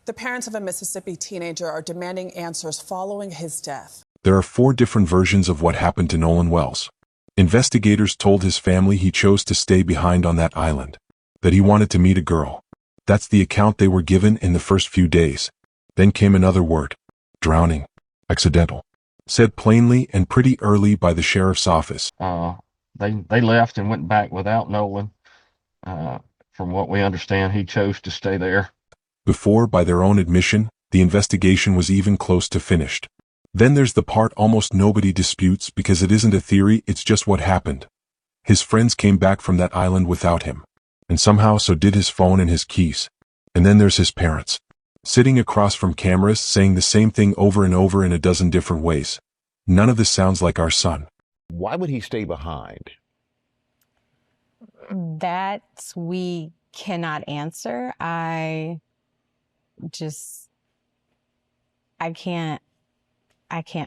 The parents of a Mississippi teenager are demanding answers following his death. There are 4 different versions of what happened to Nolan Wells. Investigators told his family he chose to stay behind on that island, that he wanted to meet a girl. That's the account they were given in the first few days. Then came another word: drowning, accidental, said plainly and pretty early by the sheriff's office. They left and went back without Nolan. From what we understand, he chose to stay there. Before, by their own admission, the investigation was even close to finished. Then there's the part almost nobody disputes because it isn't a theory, it's just what happened. His friends came back from that island without him. And somehow so did his phone and his keys. And then there's his parents, sitting across from cameras saying the same thing over and over in a dozen different ways. None of this sounds like our son. Why would he stay behind? That we cannot answer. I can't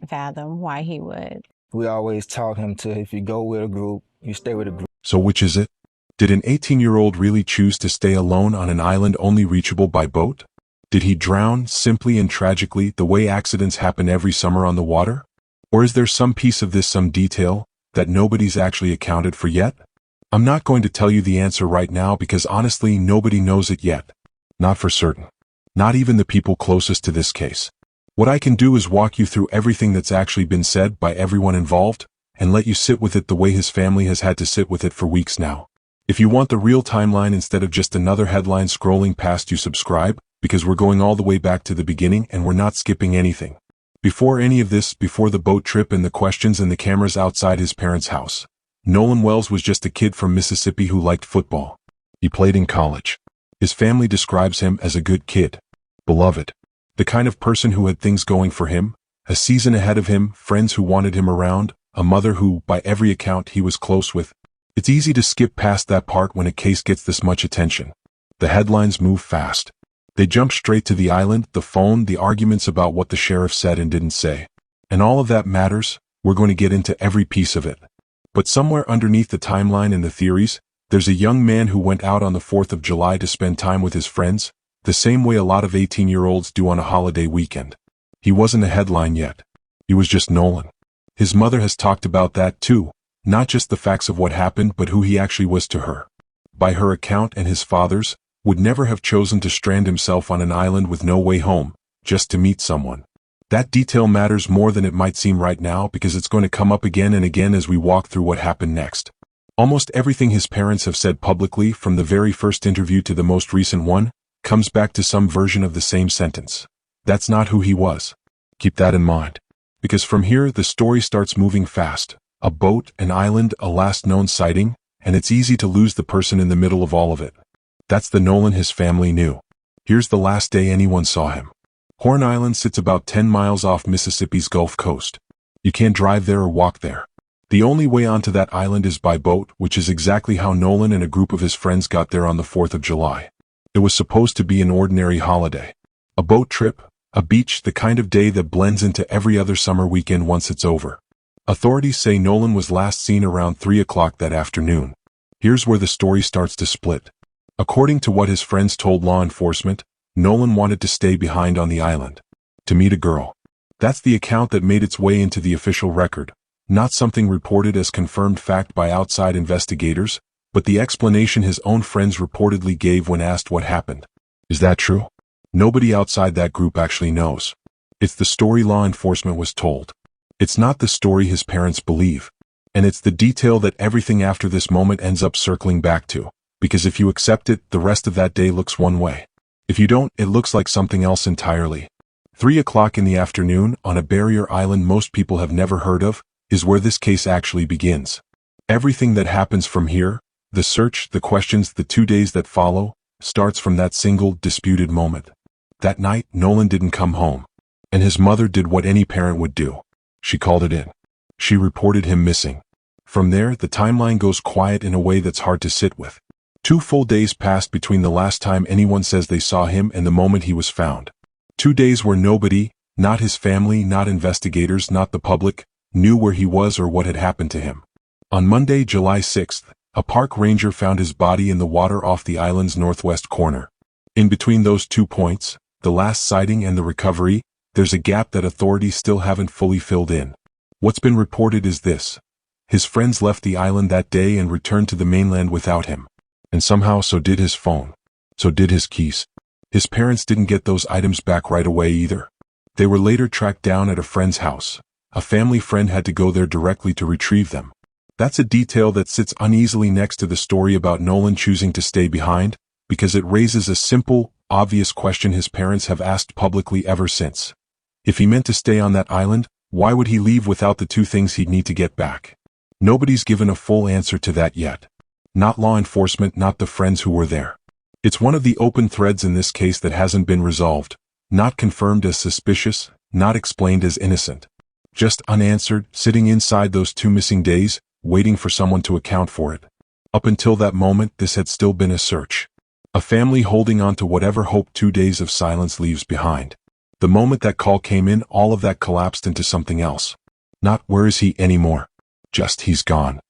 fathom why he would. We always taught him to, if you go with a group, you stay with a group. So which is it? Did an 18-year-old really choose to stay alone on an island only reachable by boat? Did he drown simply and tragically the way accidents happen every summer on the water? Or is there some piece of this, some detail, that nobody's actually accounted for yet? I'm not going to tell you the answer right now because honestly nobody knows it yet. Not for certain. Not even the people closest to this case. What I can do is walk you through everything that's actually been said by everyone involved, and let you sit with it the way his family has had to sit with it for weeks now. If you want the real timeline instead of just another headline scrolling past, you subscribe, because we're going all the way back to the beginning and we're not skipping anything. Before any of this, before the boat trip and the questions and the cameras outside his parents' house, Nolan Wells was just a kid from Mississippi who liked football. He played in college. His family describes him as a good kid, beloved, the kind of person who had things going for him, a season ahead of him, friends who wanted him around, a mother who, by every account, he was close with. It's easy to skip past that part when a case gets this much attention. The headlines move fast. They jump straight to the island, the phone, the arguments about what the sheriff said and didn't say. And all of that matters. We're going to get into every piece of it. But somewhere underneath the timeline and the theories, there's a young man who went out on the 4th of July to spend time with his friends, the same way a lot of 18-year-olds do on a holiday weekend. He wasn't a headline yet. He was just Nolan. His mother has talked about that too, not just the facts of what happened but who he actually was to her. By her account, and his father's, would never have chosen to strand himself on an island with no way home, just to meet someone. That detail matters more than it might seem right now because it's going to come up again and again as we walk through what happened next. Almost everything his parents have said publicly, from the very first interview to the most recent one, comes back to some version of the same sentence. That's not who he was. Keep that in mind. Because from here, the story starts moving fast. A boat, an island, a last known sighting, and it's easy to lose the person in the middle of all of it. That's the Nolan his family knew. Here's the last day anyone saw him. Horn Island sits about 10 miles off Mississippi's Gulf Coast. You can't drive there or walk there. The only way onto that island is by boat, which is exactly how Nolan and a group of his friends got there on the 4th of July. It was supposed to be an ordinary holiday. A boat trip, a beach, the kind of day that blends into every other summer weekend once it's over. Authorities say Nolan was last seen around 3 o'clock that afternoon. Here's where the story starts to split. According to what his friends told law enforcement, Nolan wanted to stay behind on the island. To meet a girl. That's the account that made its way into the official record, not something reported as confirmed fact by outside investigators, but the explanation his own friends reportedly gave when asked what happened. Is that true? Nobody outside that group actually knows. It's the story law enforcement was told. It's not the story his parents believe. And it's the detail that everything after this moment ends up circling back to. Because if you accept it, the rest of that day looks one way. If you don't, it looks like something else entirely. 3 o'clock in the afternoon, on a barrier island most people have never heard of, is where this case actually begins. Everything that happens from here, the search, the questions, the 2 days that follow, starts from that single, disputed moment. That night, Nolan didn't come home. And his mother did what any parent would do. She called it in. She reported him missing. From there, the timeline goes quiet in a way that's hard to sit with. 2 full days passed between the last time anyone says they saw him and the moment he was found. 2 days where nobody, not his family, not investigators, not the public, knew where he was or what had happened to him. On Monday, July 6th, a park ranger found his body in the water off the island's northwest corner. In between those 2 points, the last sighting and the recovery, there's a gap that authorities still haven't fully filled in. What's been reported is this. His friends left the island that day and returned to the mainland without him. And somehow so did his phone. So did his keys. His parents didn't get those items back right away either. They were later tracked down at a friend's house. A family friend had to go there directly to retrieve them. That's a detail that sits uneasily next to the story about Nolan choosing to stay behind, because it raises a simple, obvious question his parents have asked publicly ever since. If he meant to stay on that island, why would he leave without the two things he'd need to get back? Nobody's given a full answer to that yet. Not law enforcement, not the friends who were there. It's one of the open threads in this case that hasn't been resolved, not confirmed as suspicious, not explained as innocent. Just unanswered, sitting inside those 2 missing days, waiting for someone to account for it. Up until that moment, this had still been a search. A family holding on to whatever hope 2 days of silence leaves behind. The moment that call came in, all of that collapsed into something else. Not where is he anymore. Just he's gone.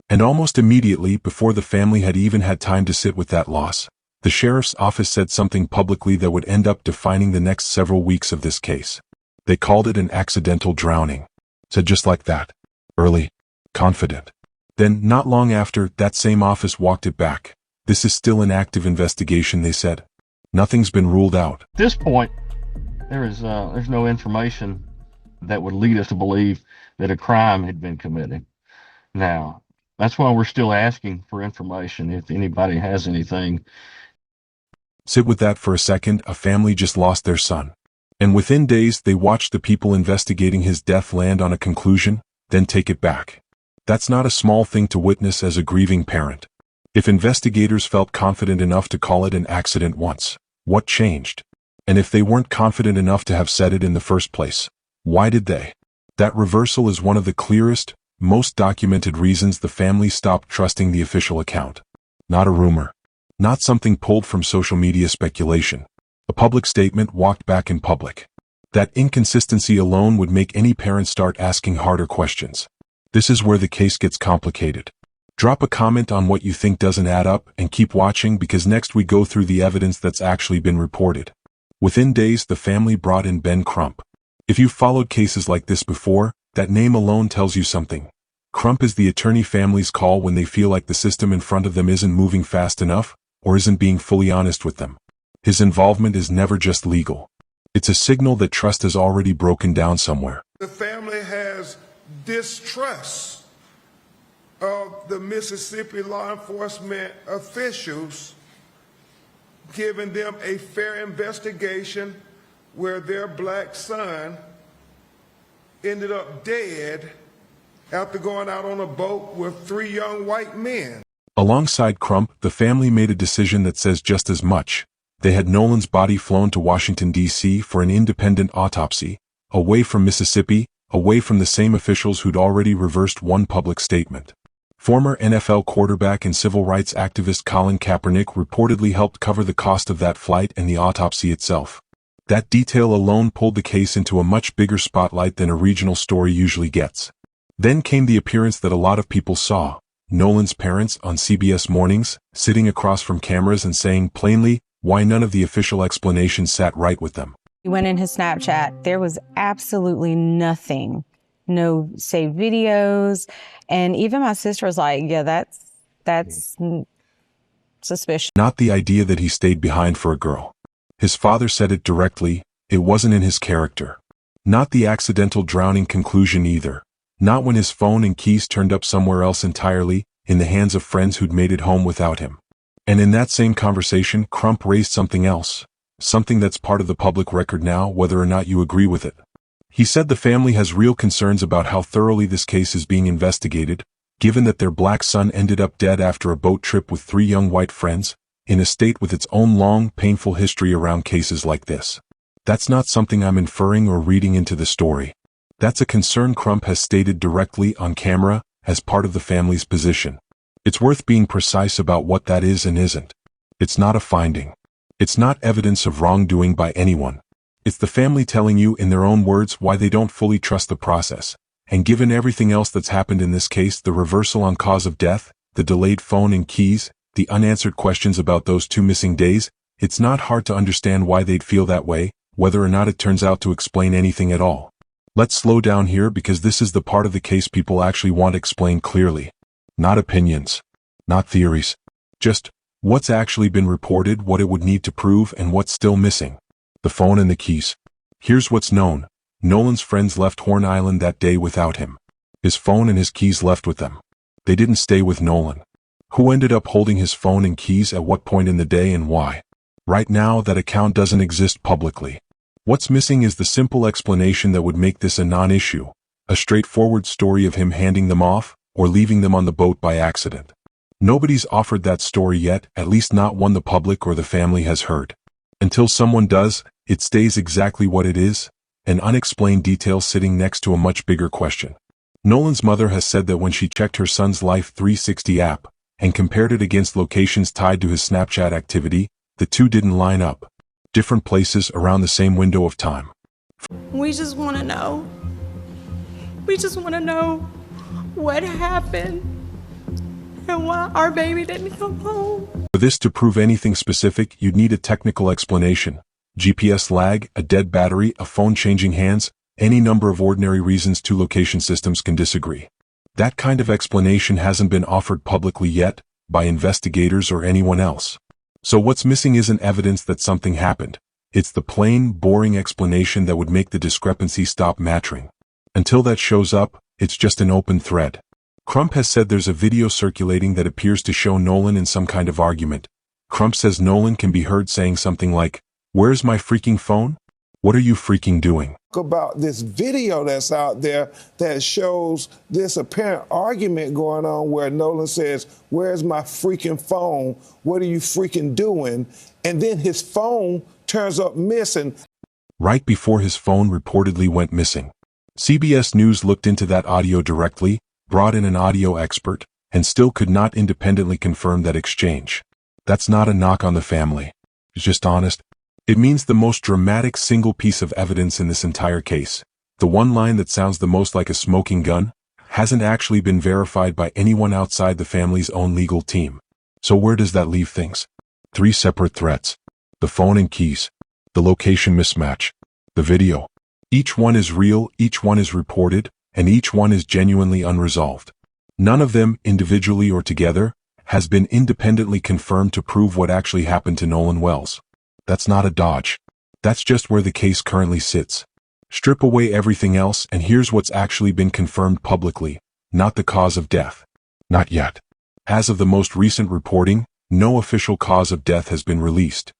And almost immediately, before the family had even had time to sit with that loss, the sheriff's office said something publicly that would end up defining the next several weeks of this case. They called it an accidental drowning. Said just like that. Early. Confident. Then, not long after, that same office walked it back. This is still an active investigation, they said. Nothing's been ruled out. At this point, there's no information that would lead us to believe that a crime had been committed. Now, that's why we're still asking for information if anybody has anything. Sit with that for a second. A family just lost their son. And within days, they watched the people investigating his death land on a conclusion, then take it back. That's not a small thing to witness as a grieving parent. If investigators felt confident enough to call it an accident once, what changed? And if they weren't confident enough to have said it in the first place, why did they? That reversal is one of the clearest, most documented reasons the family stopped trusting the official account. Not a rumor. Not something pulled from social media speculation. A public statement walked back in public. That inconsistency alone would make any parent start asking harder questions. This is where the case gets complicated. Drop a comment on what you think doesn't add up and keep watching, because next we go through the evidence that's actually been reported. Within days, the family brought in Ben Crump. If you've followed cases like this before, that name alone tells you something. Crump is the attorney families call when they feel like the system in front of them isn't moving fast enough, or isn't being fully honest with them. His involvement is never just legal. It's a signal that trust has already broken down somewhere. The family has distrust of the Mississippi law enforcement officials giving them a fair investigation where their black son ended up dead after going out on a boat with 3 young white men. Alongside Crump, the family made a decision that says just as much. They had Nolan's body flown to Washington, D.C. for an independent autopsy, away from Mississippi, away from the same officials who'd already reversed one public statement. Former NFL quarterback and civil rights activist Colin Kaepernick reportedly helped cover the cost of that flight and the autopsy itself. That detail alone pulled the case into a much bigger spotlight than a regional story usually gets. Then came the appearance that a lot of people saw. Nolan's parents on CBS Mornings, sitting across from cameras and saying plainly why none of the official explanations sat right with them. He went in his Snapchat. There was absolutely nothing. No saved videos. And even my sister was like, yeah, that's suspicious. Not the idea that he stayed behind for a girl. His father said it directly. It wasn't in his character. Not the accidental drowning conclusion either. Not when his phone and keys turned up somewhere else entirely, in the hands of friends who'd made it home without him. And in that same conversation, Crump raised something else. Something that's part of the public record now, whether or not you agree with it. He said the family has real concerns about how thoroughly this case is being investigated, given that their black son ended up dead after a boat trip with 3 young white friends, in a state with its own long, painful history around cases like this. That's not something I'm inferring or reading into the story. That's a concern Crump has stated directly on camera as part of the family's position. It's worth being precise about what that is and isn't. It's not a finding. It's not evidence of wrongdoing by anyone. It's the family telling you in their own words why they don't fully trust the process. And given everything else that's happened in this case, the reversal on cause of death, the delayed phone and keys, the unanswered questions about those 2 missing days, it's not hard to understand why they'd feel that way, whether or not it turns out to explain anything at all. Let's slow down here because this is the part of the case people actually want explained clearly. Not opinions. Not theories. Just what's actually been reported, what it would need to prove, and what's still missing. The phone and the keys. Here's what's known. Nolan's friends left Horn Island that day without him. His phone and his keys left with them. They didn't stay with Nolan. Who ended up holding his phone and keys at what point in the day and why? Right now, that account doesn't exist publicly. What's missing is the simple explanation that would make this a non-issue, a straightforward story of him handing them off or leaving them on the boat by accident. Nobody's offered that story yet, at least not one the public or the family has heard. Until someone does, it stays exactly what it is, an unexplained detail sitting next to a much bigger question. Nolan's mother has said that when she checked her son's Life 360 app and compared it against locations tied to his Snapchat activity, the two didn't line up. Different places around the same window of time. We just want to know. We just want to know what happened and why our baby didn't come home. For this to prove anything specific, you'd need a technical explanation. GPS lag, a dead battery, a phone changing hands, any number of ordinary reasons two location systems can disagree. That kind of explanation hasn't been offered publicly yet, by investigators or anyone else. So what's missing isn't evidence that something happened. It's the plain, boring explanation that would make the discrepancy stop mattering. Until that shows up, it's just an open thread. Crump has said there's a video circulating that appears to show Nolan in some kind of argument. Crump says Nolan can be heard saying something like, "Where's my freaking phone? What are you freaking doing?" About this video that's out there that shows this apparent argument going on where Nolan says, "Where's my freaking phone? What are you freaking doing?" And then his phone turns up missing. Right before his phone reportedly went missing. CBS News looked into that audio directly, brought in an audio expert, and still could not independently confirm that exchange. That's not a knock on the family. It's just honest. It means the most dramatic single piece of evidence in this entire case, the one line that sounds the most like a smoking gun, hasn't actually been verified by anyone outside the family's own legal team. So where does that leave things? 3 separate threats. The phone and keys. The location mismatch. The video. Each one is real, each one is reported, and each one is genuinely unresolved. None of them, individually or together, has been independently confirmed to prove what actually happened to Nolan Wells. That's not a dodge. That's just where the case currently sits. Strip away everything else and here's what's actually been confirmed publicly, not the cause of death. Not yet. As of the most recent reporting, no official cause of death has been released.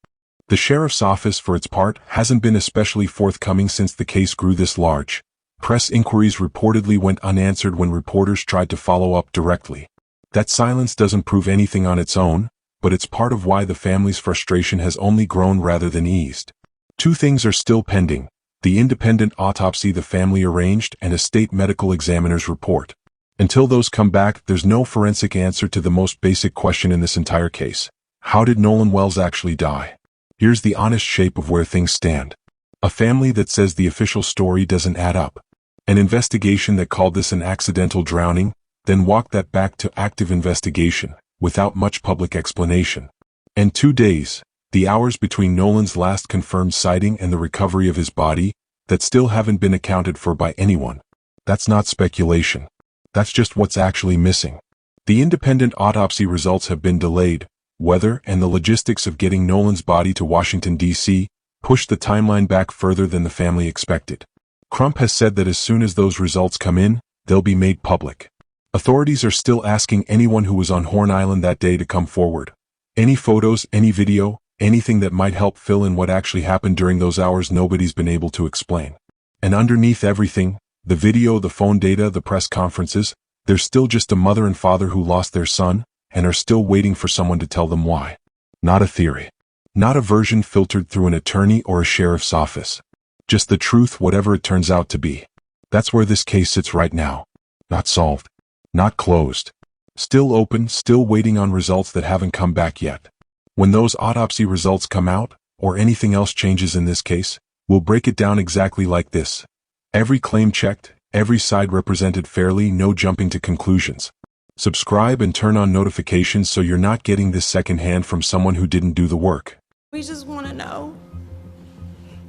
The sheriff's office, for its part, hasn't been especially forthcoming since the case grew this large. Press inquiries reportedly went unanswered when reporters tried to follow up directly. That silence doesn't prove anything on its own, but it's part of why the family's frustration has only grown rather than eased. 2 things are still pending: the independent autopsy the family arranged and a state medical examiner's report. Until those come back, there's no forensic answer to the most basic question in this entire case. How did Nolan Wells actually die? Here's the honest shape of where things stand. A family that says the official story doesn't add up. An investigation that called this an accidental drowning, then walked that back to active investigation, without much public explanation. And 2 days, the hours between Nolan's last confirmed sighting and the recovery of his body, that still haven't been accounted for by anyone. That's not speculation. That's just what's actually missing. The independent autopsy results have been delayed. Weather and the logistics of getting Nolan's body to Washington, D.C., pushed the timeline back further than the family expected. Crump has said that as soon as those results come in, they'll be made public. Authorities are still asking anyone who was on Horn Island that day to come forward. Any photos, any video, anything that might help fill in what actually happened during those hours nobody's been able to explain. And underneath everything, the video, the phone data, the press conferences, there's still just a mother and father who lost their son and are still waiting for someone to tell them why. Not a theory. Not a version filtered through an attorney or a sheriff's office. Just the truth, whatever it turns out to be. That's where this case sits right now. Not solved. Not closed. Still open, still waiting on results that haven't come back yet. When those autopsy results come out, or anything else changes in this case, we'll break it down exactly like this. Every claim checked, every side represented fairly, no jumping to conclusions. Subscribe and turn on notifications so you're not getting this secondhand from someone who didn't do the work. We just want to know.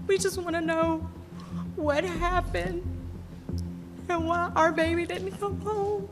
We just want to know what happened and why our baby didn't come home.